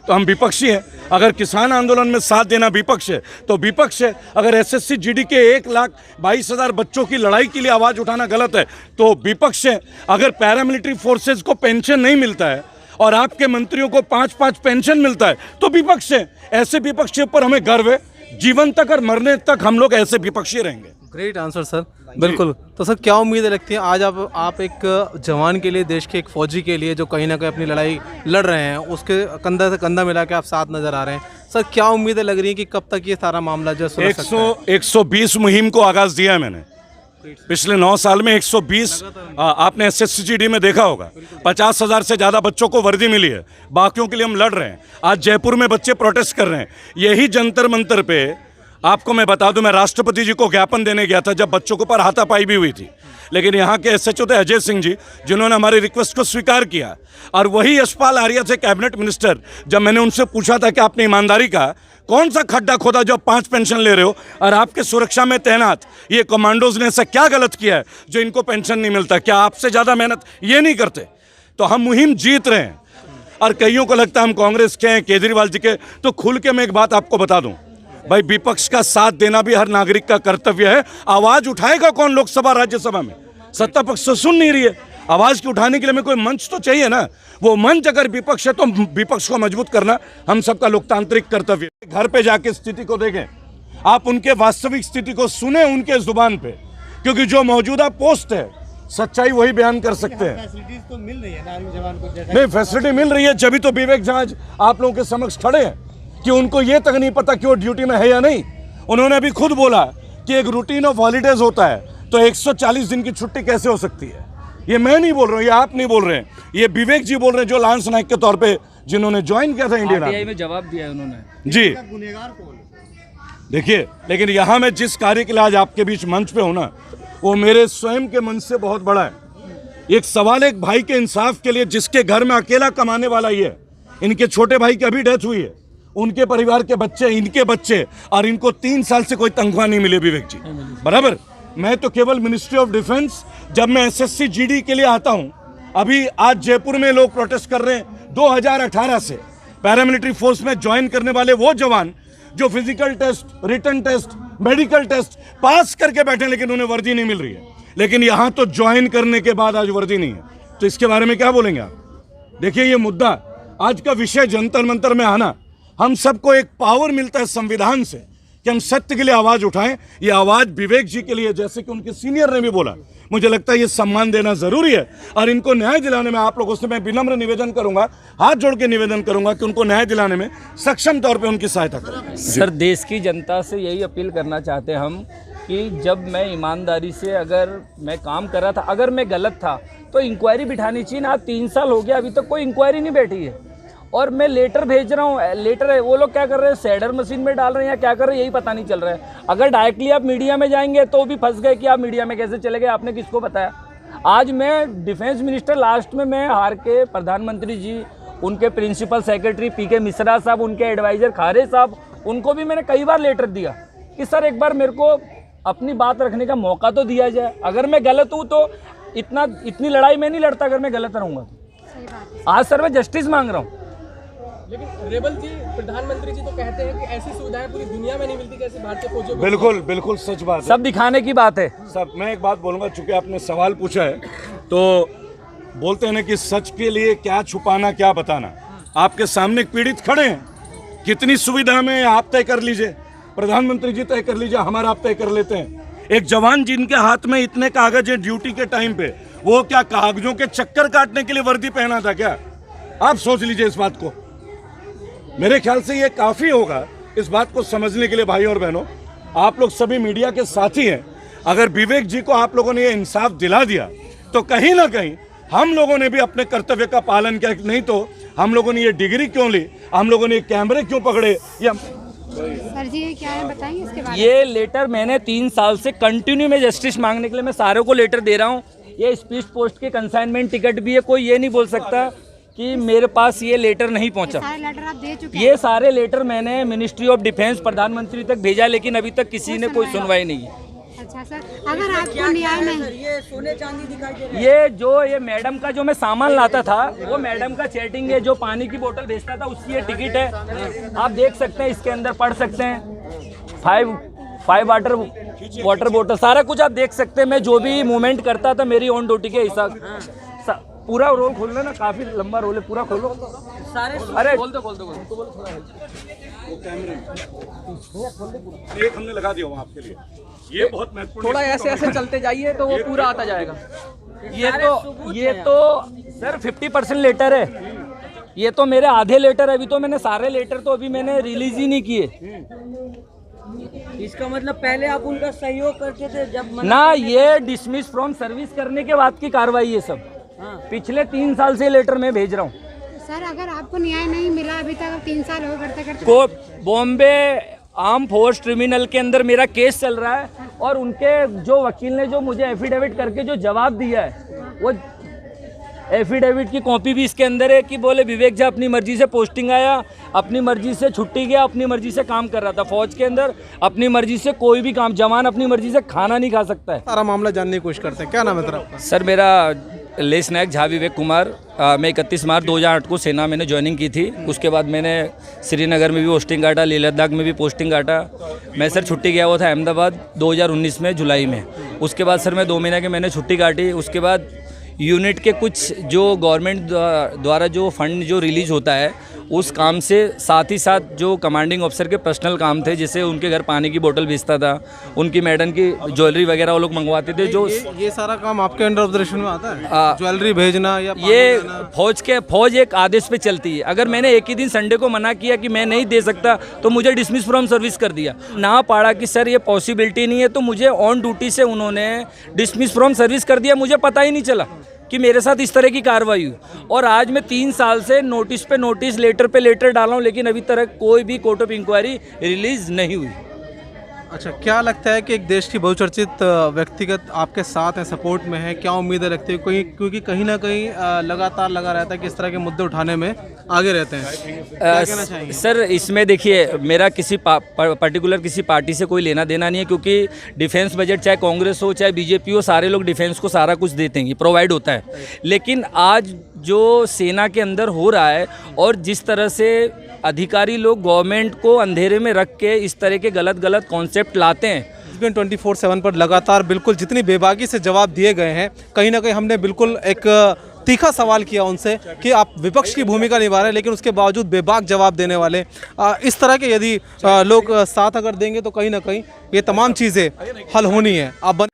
तो हम विपक्षी हैं। अगर किसान आंदोलन में साथ देना विपक्ष है तो विपक्ष है। अगर एसएससी जीडी के 1,22,000 बच्चों की लड़ाई के लिए आवाज़ उठाना गलत है तो विपक्ष है। अगर पैरामिलिट्री फोर्सेज को पेंशन नहीं मिलता है और आपके मंत्रियों को 5-5 पेंशन मिलता है तो विपक्ष है। ऐसे विपक्ष के ऊपर हमें गर्व है। जीवन तक और मरने तक हम लोग ऐसे विपक्षी रहेंगे। ग्रेट आंसर सर, बिल्कुल। तो सर क्या उम्मीदें लगती हैं आज आप एक जवान के लिए, देश के एक फौजी के लिए जो कहीं ना कहीं अपनी लड़ाई लड़ रहे हैं, उसके कंधा से कंधा मिला के आप साथ नजर आ रहे हैं सर, क्या उम्मीदें लग रही हैं कि कब तक ये सारा मामला जो सुलझ सकता है? 120 मुहिम को आगाज दिया है मैंने पिछले 9 साल में। 120 आपने एसएससी में देखा होगा 50,000 से ज़्यादा बच्चों को वर्दी मिली है। बाकियों के लिए हम लड़ रहे हैं। आज जयपुर में बच्चे प्रोटेस्ट कर रहे हैं। यही जंतर मंतर पे आपको मैं बता दूं, मैं राष्ट्रपति जी को ज्ञापन देने गया था जब बच्चों के ऊपर हाथापाई भी हुई थी, लेकिन यहाँ के एसएचओ थे अजय सिंह जी, जिन्होंने हमारी रिक्वेस्ट को स्वीकार किया। और वही यशपाल आर्या थे कैबिनेट मिनिस्टर। जब मैंने उनसे पूछा था कि आपने ईमानदारी का कौन सा खड्डा खोदा जो 5 पेंशन ले रहे हो और आपके सुरक्षा में तैनात ये कमांडोज ने ऐसा क्या गलत किया है जो इनको पेंशन नहीं मिलता? क्या आपसे ज़्यादा मेहनत ये नहीं करते? तो हम मुहिम जीत रहे हैं। और कईयों को लगता है हम कांग्रेस के हैं, केजरीवाल जी के। तो खुल के मैं एक बात आपको बता दूं भाई, विपक्ष का साथ देना भी हर नागरिक का कर्तव्य है। आवाज उठाएगा कौन लोकसभा राज्यसभा में? सत्ता पक्ष तो सुन नहीं रही है। आवाज के उठाने के लिए हमें कोई मंच तो चाहिए ना। वो मंच अगर विपक्ष है तो विपक्ष को मजबूत करना हम सबका लोकतांत्रिक कर्तव्य है। घर पे जाके स्थिति को देखें, आप उनके वास्तविक स्थिति को सुने उनके जुबान पे, क्योंकि जो मौजूदा पोस्ट है सच्चाई वही बयान कर सकते हैं। फैसिलिटीज तो मिल रही है ना आर्मी जवान को? नहीं, फैसिलिटी मिल रही है, जब तो विवेक जहाज आप लोगों के समक्ष खड़े हैं कि उनको ये तक नहीं पता कि वो ड्यूटी में है या नहीं। उन्होंने अभी खुद बोला कि एक रूटीन ऑफ हॉलीडेज होता है, तो 140 दिन की छुट्टी कैसे हो सकती है? ये मैं नहीं बोल रहा हूँ, ये आप नहीं बोल रहे हैं, ये विवेक जी बोल रहे हैं, जो लांस नायक के तौर पे जिन्होंने ज्वाइन किया था इंडियन आर्मी में। जवाब दिया है उन्होंने जी। गुनहगार कौन? देखिए, लेकिन यहाँ मैं जिस कार्य के लिए आज आपके बीच मंच पे हूँ ना, वो मेरे स्वयं के मन से बहुत बड़ा है। एक सवाल एक भाई के इंसाफ के लिए, जिसके घर में अकेला कमाने वाला ही है। इनके छोटे भाई की अभी डेथ हुई है, उनके परिवार के बच्चे, इनके बच्चे, और इनको 3 साल से कोई तनख्वाह नहीं मिली विवेक जी, बराबर। मैं तो केवल मिनिस्ट्री ऑफ डिफेंस, जब मैं एसएससी जीडी के लिए आता हूं, अभी आज जयपुर में लोग प्रोटेस्ट कर रहे हैं 2018 से पैरामिलिट्री फोर्स में ज्वाइन करने वाले वो जवान जो physical test, written test, medical test pass करके बैठे, लेकिन उन्हें वर्दी नहीं मिल रही है। लेकिन यहां तो ज्वाइन करने के बाद आज वर्दी नहीं है, तो इसके बारे में क्या बोलेंगे आप? देखिए, ये मुद्दा आज का विषय जंतर मंतर में आना, हम सबको एक पावर मिलता है संविधान से कि हम सत्य के लिए आवाज उठाएं। ये आवाज विवेक जी के लिए, जैसे कि उनके सीनियर ने भी बोला, मुझे लगता है ये सम्मान देना जरूरी है। और इनको न्याय दिलाने में आप लोगों से मैं विनम्र निवेदन करूंगा, हाथ जोड़ के निवेदन करूंगा कि उनको न्याय दिलाने में सक्षम तौर पे उनकी सहायता करें। सर, देश की जनता से यही अपील करना चाहते हैं हम कि जब मैं ईमानदारी से अगर मैं काम कर रहा था, अगर मैं गलत था तो इंक्वायरी बिठानी चाहिए ना। 3 साल हो गया, अभी तक कोई इंक्वायरी नहीं बैठी है। और मैं लेटर भेज रहा हूँ, लेटर है, वो लोग क्या कर रहे हैं, सैडर मशीन में डाल रहे हैं या क्या कर रहे हैं, यही पता नहीं चल रहा है। अगर डायरेक्टली आप मीडिया में जाएंगे तो भी फंस गए कि आप मीडिया में कैसे चले गए, आपने किसको बताया। आज मैं डिफेंस मिनिस्टर, लास्ट में मैं हार के प्रधानमंत्री जी, उनके प्रिंसिपल सेक्रेटरी पीके मिश्रा साहब, उनके एडवाइज़र खारे साहब, उनको भी मैंने कई बार लेटर दिया कि सर एक बार मेरे को अपनी बात रखने का मौका तो दिया जाए। अगर मैं गलत हूँ तो इतनी लड़ाई मैं नहीं लड़ता अगर मैं गलत रहूँगा तो। आज सर मैं जस्टिस मांग रहा हूँ। लेकिन रेबल जी, प्रधानमंत्री जी तो कहते हैं कि ऐसी सुविधाएं पूरी दुनिया में नहीं मिलती जैसे भारतीय फौजियों को। बिल्कुल बिल्कुल सच बात है, सब दिखाने की बात है। सब मैं एक बात बोलूंगा, चूंकि आपने सवाल पूछा है तो बोलते हैं ना कि सच के लिए क्या छुपाना क्या बताना। आपके सामने एक पीड़ित खड़े हैं, कितनी सुविधा में आप तय कर लीजिए, प्रधानमंत्री जी तय कर लीजिए, हमारा आप तय कर लेते हैं। एक जवान जिनके हाथ में इतने कागज है ड्यूटी के टाइम पे, वो क्या कागजों के चक्कर काटने के लिए वर्दी पहना था क्या? आप सोच लीजिए इस बात को। मेरे ख्याल से ये काफ़ी होगा इस बात को समझने के लिए। भाई और बहनों, आप लोग सभी मीडिया के साथी हैं। अगर विवेक जी को आप लोगों ने ये इंसाफ दिला दिया तो कहीं ना कहीं हम लोगों ने भी अपने कर्तव्य का पालन किया। नहीं तो हम लोगों ने ये डिग्री क्यों ली, हम लोगों ने ये कैमरे क्यों पकड़े, या सर जी ये क्या है बताएंगे इसके बारे में? ये लेटर मैंने 3 साल से कंटिन्यू में जस्टिस मांगने के लिए मैं सारों को लेटर दे रहा हूँ। ये स्पीड पोस्ट के कंसाइनमेंट टिकट भी है, कोई ये नहीं बोल सकता कि मेरे पास ये लेटर नहीं पहुंचा। सारे लेटर आप दे चुके हैं? ये सारे लेटर मैंने मिनिस्ट्री ऑफ डिफेंस, प्रधानमंत्री तक भेजा, लेकिन अभी तक किसी ने कोई सुनवाई नहीं है। अच्छा सर, अगर आपको न्याय नहीं, ये सोने चांदी दिखाई दे रहे हैं। ये मैडम का जो मैं सामान लाता था वो मैडम का चैटिंग है, जो पानी की बोतल भेजता था उसकी ये टिकट है, आप देख सकते हैं, इसके अंदर पढ़ सकते हैं। 5 वाटर बोतल सारा कुछ आप देख सकते हैं। मैं जो भी मूवमेंट करता था मेरी ऑन ड्यूटी के हिसाब, पूरा रोल खोलना ना, काफी लंबा रोल है, पूरा खोलो सारे अरे बोल दो एक हमने लगा दिया वहाँ आपके लिए, ये बहुत महत्वपूर्ण। थोड़ा ऐसे ऐसे चलते जाइए तो वो पूरा आता जाएगा। ये तो सर 50% लेटर है, ये तो मेरे आधे लेटर है, अभी तो मैंने सारे लेटर तो अभी मैंने रिलीज ही नहीं किए। इसका मतलब पहले आप उनका सहयोग करते थे जब ना, ये डिसमिस फ्रॉम सर्विस करने के बाद की कार्रवाई है सब। पिछले 3 साल से लेटर मैं भेज रहा हूँ सर अगर आपको न्याय नहीं मिला अभी तक, 3 साल हो करते करते, को बॉम्बे आर्म फोर्स ट्रिब्यूनल के अंदर मेरा केस चल रहा है, और उनके जो वकील ने जो मुझे एफिडेविट करके जो जवाब दिया है, वो एफिडेविट की कॉपी भी इसके अंदर है कि बोले विवेक झा अपनी मर्जी से पोस्टिंग आया, अपनी मर्जी से छुट्टी गया, अपनी मर्जी से काम कर रहा था फौज के अंदर, अपनी मर्जी से कोई भी काम, जवान अपनी मर्जी से खाना नहीं खा सकता है। सारा मामला जानने की कोशिश करते हैं। क्या नाम है तेरा आपका? सर मेरा लेस नायक झा विवेक कुमार। मैं 31 मार्च 2008 को सेना मैंने ज्वाइनिंग की थी। उसके बाद मैंने श्रीनगर में भी पोस्टिंग काटा, लेह लद्दाख में भी पोस्टिंग काटा। मैं सर छुट्टी गया हुआ था अहमदाबाद 2019 में जुलाई में। उसके बाद सर मैं 2 महीने की मैंने छुट्टी काटी। उसके बाद यूनिट के कुछ जो गवर्नमेंट द्वारा जो फंड जो रिलीज होता है उस काम से साथ ही साथ जो कमांडिंग ऑफिसर के पर्सनल काम थे, जैसे उनके घर पानी की बोतल भेजता था, उनकी मैडम की ज्वेलरी वगैरह वो लोग मंगवाते थे। जो ये सारा काम आपके अंडर ऑब्जर्वेशन में आता है? ज्वेलरी भेजना या पानी ये देना? फौज एक आदेश पे चलती है। अगर मैंने एक ही दिन संडे को मना किया कि मैं नहीं दे सकता तो मुझे डिसमिस फ्रॉम सर्विस कर दिया। ना पड़ा कि सर ये पॉसिबिलिटी नहीं है, तो मुझे ऑन ड्यूटी से उन्होंने डिसमिस फ्रॉम सर्विस कर दिया। मुझे पता ही नहीं चला कि मेरे साथ इस तरह की कार्रवाई हुई। और आज मैं 3 साल से नोटिस पे नोटिस, लेटर पे लेटर डाला हूँ, लेकिन अभी तक कोई भी कोर्ट ऑफ इंक्वायरी रिलीज नहीं हुई। अच्छा, क्या लगता है कि एक देश की बहुचर्चित व्यक्तिगत आपके साथ हैं, सपोर्ट में है? क्या उम्मीदें रखते हैं? क्योंकि कहीं ना कहीं लगातार लगा रहता है कि इस तरह के मुद्दे उठाने में आगे रहते हैं। क्या कहना चाहेंगे? सर इसमें देखिए, मेरा किसी पर्टिकुलर किसी पार्टी से कोई लेना देना नहीं है, क्योंकि डिफेंस बजट चाहे कांग्रेस हो चाहे बीजेपी हो, सारे लोग डिफेंस को सारा कुछ देते हैं, प्रोवाइड होता है। लेकिन आज जो सेना के अंदर हो रहा है और जिस तरह से अधिकारी लोग गवर्नमेंट को अंधेरे में रख के इस तरह के गलत कॉन्सेप्ट लाते हैं। 24/7 पर लगातार बिल्कुल जितनी बेबाकी से जवाब दिए गए हैं, कहीं ना कहीं हमने बिल्कुल एक तीखा सवाल किया उनसे कि आप विपक्ष की भूमिका निभा रहे हैं, लेकिन उसके बावजूद बेबाक जवाब देने वाले इस तरह के यदि लोग साथ अगर देंगे तो कहीं ना कहीं ये तमाम चीज़ें हल होनी है। आप